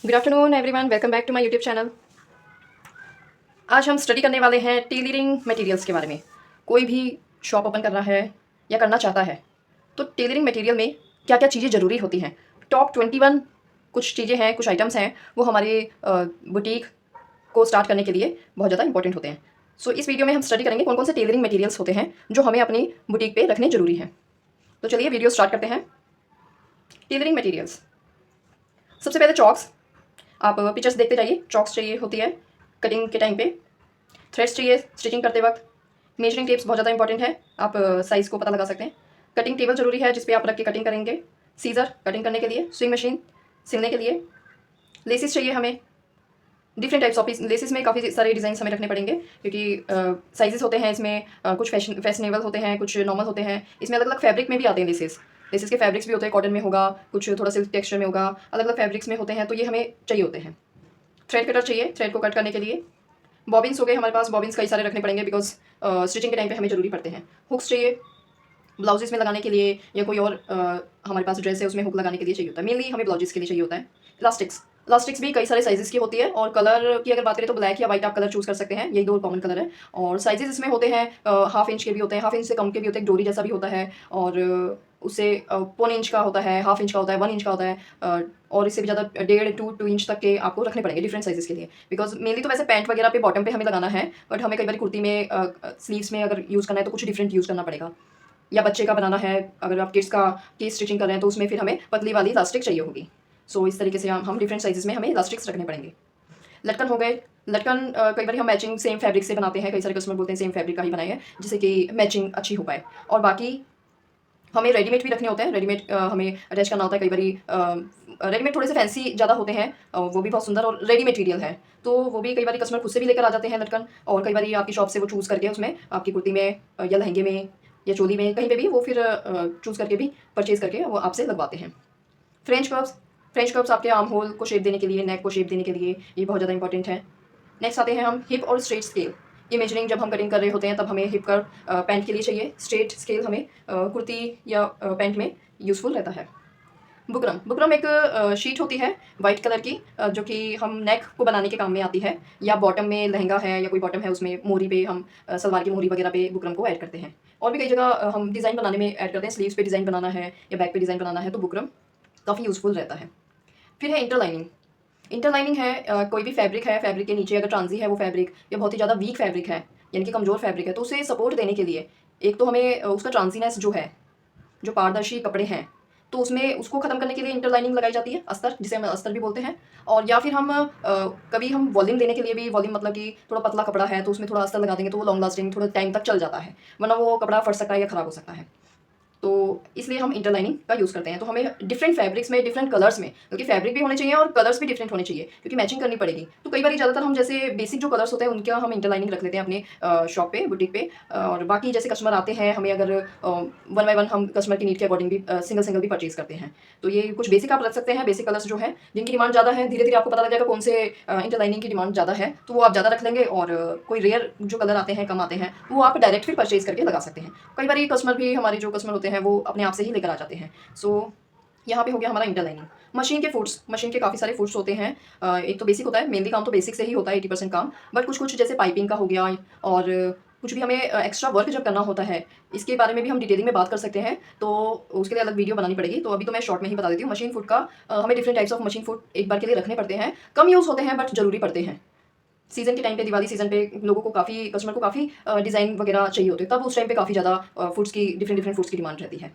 Good afternoon everyone, welcome back to my YouTube channel. आज हम study करने वाले हैं टेलरिंग मटेरियल्स के बारे में। कोई भी शॉप ओपन कर रहा है या करना चाहता है तो टेलरिंग मटेरियल में क्या क्या चीज़ें ज़रूरी होती हैं। टॉप 21 कुछ चीज़ें हैं, कुछ आइटम्स हैं, वो हमारे बुटीक को स्टार्ट करने के लिए बहुत ज़्यादा इंपॉर्टेंट होते हैं। सो इस वीडियो में हम स्टडी करेंगे कौन कौन से टेलरिंग मटेरियल्स होते हैं जो हमें अपनी बुटीक पे रखने ज़रूरी हैं। तो चलिए वीडियो स्टार्ट करते हैं। टेलरिंग मटेरियल्स, सबसे पहले चॉक्स। आप पिक्चर्स देखते जाइए। चॉक्स चाहिए होती है कटिंग के टाइम पे, थ्रेड्स चाहिए स्टिचिंग करते वक्त, मेजरिंग टेप्स बहुत ज़्यादा इंपॉर्टेंट है, आप साइज़ को पता लगा सकते हैं। कटिंग टेबल ज़रूरी है जिस पे आप रख के कटिंग करेंगे, सीज़र कटिंग करने के लिए, स्विंग मशीन सिलने के लिए, लेसिस चाहिए हमें। डिफरेंट टाइप्स ऑफ लेसिस में काफ़ी सारे डिज़ाइन हमें रखने पड़ेंगे क्योंकि साइजेस होते हैं इसमें, कुछ फैशनेबल होते हैं, कुछ नॉर्मल होते हैं। इसमें अलग अलग फैब्रिक में भी आते हैं लेसिस। लेसिस के फैब्रिक्स भी होते हैं, कॉटन में होगा, कुछ थोड़ा सिल्क टेक्सचर में होगा, अलग अलग फैब्रिक्स में होते हैं, तो ये हमें चाहिए होते हैं। थ्रेड कटर चाहिए थ्रेड को कट करने के लिए। बॉबिन्स हो गए हमारे पास, बॉबिन्स कई सारे रखने पड़ेंगे बिकॉज स्टिचिंग के टाइम पे हमें ज़रूरी पड़ते हैं। हुक्स चाहिए ब्लाउजेस में लगाने के लिए, या कोई और हमारे पास ड्रेस है उसमें हुक लगाने के लिए चाहिए होता है। मेनली हमें ब्लाउजेस के लिए चाहिए होता है। इलास्टिक्स, इलास्टिक्स भी कई सारे साइजेस की होती है, और कलर की अगर बात करें तो ब्लैक या वाइट आप कलर चूज कर सकते हैं, यही दो कॉमन कलर है। और साइजेस इसमें होते हैं, हाफ इंच के भी होते हैं, हाफ इंच से कम के भी होते हैं, डोरी जैसा भी होता है, और उससे पौने इंच का होता है, हाफ इंच का होता है, 1 इंच का होता है, और इससे भी ज़्यादा 1.5 इंच तक के आपको रखने पड़ेंगे डिफरेंट साइजेस के लिए। बिकॉज मेनली तो वैसे पैंट वगैरह पे बॉटम पे हमें लगाना है, बट हमें कई बार कुर्ती में स्लीव्स में अगर यूज़ करना है तो कुछ डिफरेंट यूज़ करना पड़ेगा। या बच्चे का बनाना है, अगर आप किड्स का की स्टिचिंग कर रहे हैं तो उसमें फिर हमें पतली वाली इलास्टिक चाहिए होगी। सो इस तरीके से हम डिफरेंट साइजेस में हमें इलास्टिक्स रखने पड़ेंगे। लटकन हो गए। लटकन कई बार हम मैचिंग सेम फैब्रिक से बनाते हैं, कई सारे कस्टमर बोलते हैं सेम फैब्रिक का ही बनाए हैं जिससे कि मैचिंग अच्छी हो पाए। और बाकी हमें रेडीमेड भी रखने होते हैं, रेडीमेड हमें अटैच करना होता है। कई बार रेडीमेड थोड़े से फैंसी ज़्यादा होते हैं, वो भी बहुत सुंदर और रेडी मटेरियल है, तो वो भी कई बार कस्टमर खुद से भी लेकर आ जाते हैं लटकन। और कई बार आपकी शॉप से वो चूज़ करके उसमें आपकी कुर्ती में या लहंगे में या चोली में कहीं पे भी वो फिर चूज़ करके भी परचेज करके वो आपसे लगवाते हैं। फ्रेंच कर्व्स, फ्रेंच कर्व्स आपके आर्म होल को शेप देने के लिए, नेक को शेप देने के लिए ये बहुत ज़्यादा इंपॉर्टेंट है। नेक्स्ट आते हैं हम हिप और स्ट्रेट स्केल। ये मेजरिंग जब हम कटिंग कर रहे होते हैं तब हमें हिप कर्व पैंट के लिए चाहिए, स्ट्रेट स्केल हमें कुर्ती या पैंट में यूज़फुल रहता है। बुकरम, बुकरम एक शीट होती है वाइट कलर की, जो कि हम नेक को बनाने के काम में आती है, या बॉटम में लहंगा है या कोई बॉटम है उसमें मोरी पे हम सलवार की मोरी वगैरह पे बुकरम को ऐड करते हैं। और भी कई जगह हम डिज़ाइन बनाने में ऐड करते हैं, स्लीव्स पे डिज़ाइन बनाना है या बैक पे डिज़ाइन बनाना है तो बुकरम काफ़ी यूज़फुल रहता है। फिर है इंटरलाइनिंग। इंटरलाइनिंग है कोई भी फैब्रिक है, फैब्रिक के नीचे अगर ट्रांजी है वो फैब्रिक, या बहुत ही ज़्यादा वीक फैब्रिक है यानी कि कमज़ोर फैब्रिक है, तो उसे सपोर्ट देने के लिए एक तो हमें उसका ट्रांजीनेस जो है, जो पारदर्शी कपड़े हैं, तो उसमें उसको ख़त्म करने के लिए इंटरलाइनिंग लगाई जाती है, अस्तर जिसे हम अस्तर भी बोलते हैं। और या फिर हम कभी हम वॉल्यूम देने के लिए भी, वॉल्यूम मतलब कि थोड़ा पतला कपड़ा है तो उसमें थोड़ा अस्तर लगा देंगे तो वो लॉन्ग लास्टिंग थोड़ा टाइम तक चल जाता है, वरना वो कपड़ा फट सकता है या ख़राब हो सकता है। तो इसलिए हम इंटरलाइनिंग का यूज़ करते हैं। तो हमें डिफरेंट फैब्रिक्स में, डिफरेंट कलर्स में, क्योंकि फैब्रिक भी होने चाहिए और कलर्स भी डिफरेंट होने चाहिए क्योंकि मैचिंग करनी पड़ेगी। तो कई बार ज़्यादातर हम जैसे बेसिक जो कलर्स होते हैं उनका हम इंटरलाइनिंग रख लेते हैं अपने शॉप पे, बुटीक पे। और बाकी जैसे कस्टमर आते हैं, हमें अगर वन बाय वन हम कस्टमर की नीड के अकॉर्डिंग भी सिंगल सिंगल भी परचेज करते हैं। तो ये कुछ बेसिक आप रख सकते हैं, बेसिक कलर्स जो है जिनकी डिमांड ज़्यादा है, धीरे धीरे आपको पता लग जाएगा कौन से इंटरलाइनिंग की डिमांड ज़्यादा है, तो वो आप ज़्यादा रख लेंगे। और कोई रेयर जो कलर आते हैं, कम आते हैं, वो आप डायरेक्ट फिर परचेज करके लगा सकते हैं। कई बार ये कस्टमर भी, हमारे जो कस्टमर होते हैं वो अपने आप से ही लेकर आ जाते हैं। सो यहाँ पे हो गया हमारा इंटरलाइनिंग। मशीन के फूड्स, मशीन के काफ़ी सारे फूड्स होते हैं। एक तो बेसिक होता है, मेनली काम तो बेसिक से ही होता है, 80% काम। बट कुछ कुछ जैसे पाइपिंग का हो गया, और कुछ भी हमें एक्स्ट्रा वर्क जब करना होता है, इसके बारे में भी हम डिटेलिंग में बात कर सकते हैं, तो उसके लिए अलग वीडियो बनानी पड़ेगी। तो अभी तो मैं शॉर्ट में ही बता देती हूँ। मशीन फूड का हमें different types of machine food एक बार के लिए रखने पड़ते हैं, कम यूज़ होते हैं बट ज़रूरी पड़ते हैं। सीज़न के टाइम पे, दिवाली सीज़न पे लोगों को काफ़ी, कस्टमर को काफ़ी डिज़ाइन वगैरह चाहिए होते हैं, तब उस टाइम पे काफ़ी ज़्यादा फूड्स की, डिफरेंट डिफरेंट फूड्स की डिमांड रहती है।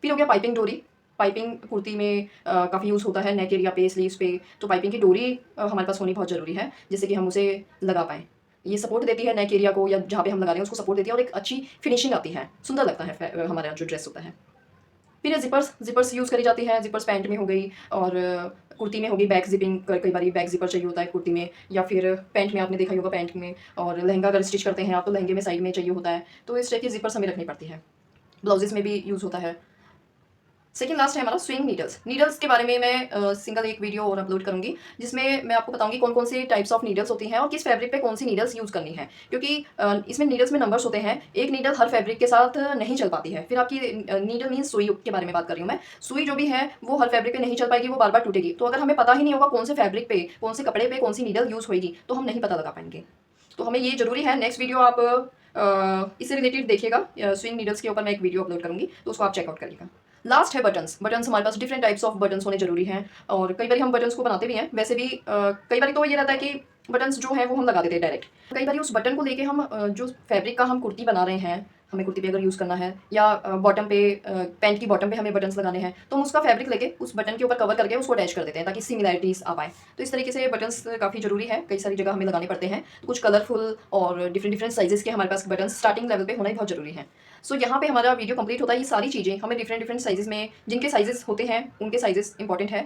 फिर हो गया पाइपिंग डोरी। पाइपिंग कुर्ती में काफ़ी यूज़ होता है, नेक एरिया पे, स्लीव्स पे, तो पाइपिंग की डोरी हमारे पास होनी बहुत ज़रूरी है जिससे कि हम उसे लगा पाएँ। ये सपोर्ट देती है नेक एरिया को, या जहाँ पे हम लगा रहे हैं उसको सपोर्ट देती है, और एक अच्छी फिनिशिंग आती है, सुंदर लगता है हमारा जो ड्रेस होता है। फिर ये ज़िपर्स, ज़िपर्स यूज़ करी जाती है। ज़िपर्स पैंट में हो गई, और कुर्ती में होगी बैक ज़िपिंग, कई बार बैक ज़िपर चाहिए होता है कुर्ती में, या फिर पैंट में आपने देखा ही होगा पैंट में। और लहंगा अगर स्टिच करते हैं आप तो लहंगे में साइड में चाहिए होता है, तो इस टाइप की ज़िपर्स हमें रखनी पड़ती है। ब्लाउजेज़ में भी यूज़ होता है। सेकंड लास्ट है हमारा स्विंग नीडल्स। नीडल्स के बारे में मैं सिंगल एक वीडियो और अपलोड करूंगी, जिसमें मैं आपको बताऊंगी कौन कौन सी टाइप्स ऑफ नीडल्स होती हैं और किस फैब्रिक पे कौन सी नीडल्स यूज़ करनी है, क्योंकि इसमें नीडल्स में नंबर्स होते हैं। एक नीडल हर फैब्रिक के साथ नहीं चल पाती है। फिर आपकी नीडल मीन सुई के बारे में बात कर रही हूँ मैं। सुई जो भी है वो हर फैब्रिक पे नहीं चल पाएगी, वो बार बार टूटेगी। तो अगर हमें पता ही नहीं होगा कौन से फैब्रिक पे, कौन से कपड़े पे कौन सी नीडल यूज़ होगी, तो हम नहीं पता लगा पाएंगे। तो हमें ये जरूरी है। नेक्स्ट वीडियो आप इससे रिलेटेड देखिएगा, स्विंग नीडल्स के ऊपर मैं एक वीडियो अपलोड करूंगी, तो उसको आप चेकआउट करिएगा। लास्ट है बटन्स। बटन्स हमारे पास डिफरेंट टाइप्स ऑफ बटन्स होने जरूरी हैं, और कई बार हम बटन्स को बनाते भी हैं। वैसे भी कई बार तो ये रहता है कि बटन्स जो है वो हम लगा देते हैं डायरेक्ट। कई बार उस बटन को लेके हम जो फैब्रिक का हम कुर्ती बना रहे हैं, हमें कुर्ती पे अगर यूज़ करना है, या बॉटम पे पैंट की बॉटम पे हमें बटन्स लगाने हैं, तो हम उसका फैब्रिक लेके उस बटन के ऊपर कवर करके उसको अटैच कर देते हैं ताकि सिमिलैरिटीज़ आ पाए। तो इस तरीके से बटन्स काफ़ी जरूरी है, कई सारी जगह हमें लगाने पड़ते हैं। कुछ कलरफुल और डिफरेंट डिफरेंट साइजेस के हमारे पास बटन्स स्टार्टिंग लेवल पे होना ही बहुत जरूरी है। सो यहाँ पे हमारा वीडियो कंप्लीट होता है। ये सारी चीज़ें हमें डिफरेंट डिफरेंट साइजेस में, जिनके साइजेस होते हैं उनके साइजेस इंपॉर्टेंट है।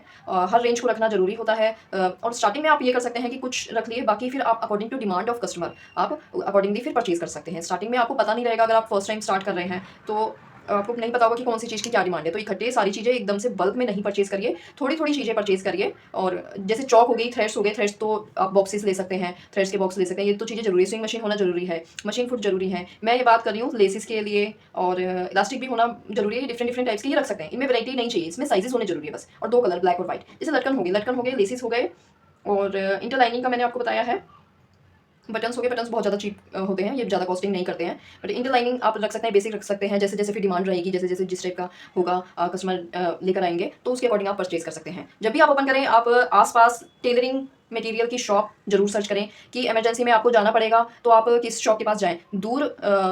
हर रेंज को रखना जरूरी होता है। और स्टार्टिंग में आप ये कर सकते हैं कि कुछ रख लिए, बाकी फिर आप according to demand of customer आप अकॉर्डिंगली फिर परचेज कर सकते हैं। स्टार्टिंग में आपको पता नहीं रहेगा, अगर आप फर्स्ट टाइम स्टार्ट कर रहे हैं तो आपको नहीं पता होगा कि कौन सी चीज़ की क्या डिमांड है। तो इकट्ठे सारी चीज़ें एकदम से बल्क में नहीं परचेज करिए, थोड़ी थोड़ी चीज़ें परचेज करिए। और जैसे चौक हो गई, थ्रेड्स हो गए, थ्रेड्स तो आप बॉक्सेस ले सकते हैं, थ्रेड्स के बॉक्स ले सकते हैं। ये तो चीज़ें जरूरी है। स्विंग मशीन होना जरूरी है, मशीन फुट जरूरी है। मैं ये बात कर रही हूँ लेसिस के लिए, और इलास्टिक भी होना जरूरी है। डिफरेंट डिफरेंट टाइप्स के ये रख सकते हैं, इनमें वैरायटी नहीं चाहिए, इसमें साइजेस होने जरूरी है बस। और 2 कलर, ब्लैक और व्हाइट। जैसे लटकन हो गए, लेसिस हो गए, और इंटरलाइनिंग का मैंने आपको बताया है। बटन्स हो गए, बटन्स बहुत ज़्यादा चीप होते हैं, ये ज़्यादा कॉस्टिंग नहीं करते हैं। बट इंटर लाइनिंग आप रख सकते हैं, बेसिक रख सकते हैं। जैसे जैसे फिर डिमांड रहेगी, जैसे जैसे जिस टाइप का होगा कस्टमर लेकर आएंगे, तो उसके अकॉर्डिंग आप परचेज कर सकते हैं। जब भी आप ओपन करें, आप आसपास टेलरिंग मटेरियल की शॉप जरूर सर्च करें कि इमरजेंसी में आपको जाना पड़ेगा तो आप किस शॉप के पास जाएं। दूर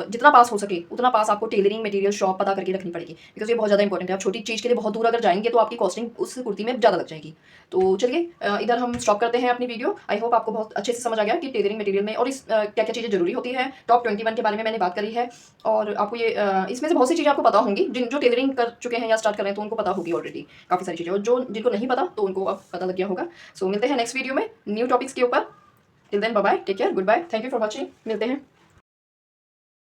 जितना पास हो सके उतना पास आपको टेलरिंग मटेरियल शॉप पता करके रखनी पड़ेगी, बिकॉज ये बहुत ज़्यादा इंपॉर्टेंट है। आप छोटी चीज़ के लिए बहुत दूर अगर जाएंगे तो आपकी कॉस्टिंग उस कुर्ती में ज़्यादा लग जाएगी। तो चलिए इधर हम स्टॉप करते हैं अपनी वीडियो। आई होप आपको बहुत अच्छे से समझ आ गया कि टेलरिंग मटेरियल में और इस क्या क्या चीज़ें जरूरी होती है। टॉप 21 के बारे में मैंने बात करी है, और आपको ये इसमें से बहुत सी चीज़ें आपको पता होंगी। जो टेलरिंग कर चुके हैं या स्टार्ट कर रहे हैं तो उनको पता होगी ऑलरेडी काफ़ी सारी चीज़ें, और जो जिनको नहीं पता तो उनको अब पता लग गया होगा। सो मिलते हैं नेक्स्ट वीडियो में न्यू टॉपिक्स के ऊपर। Till then bye bye, take care, goodbye, thank you for watching. मिलते हैं।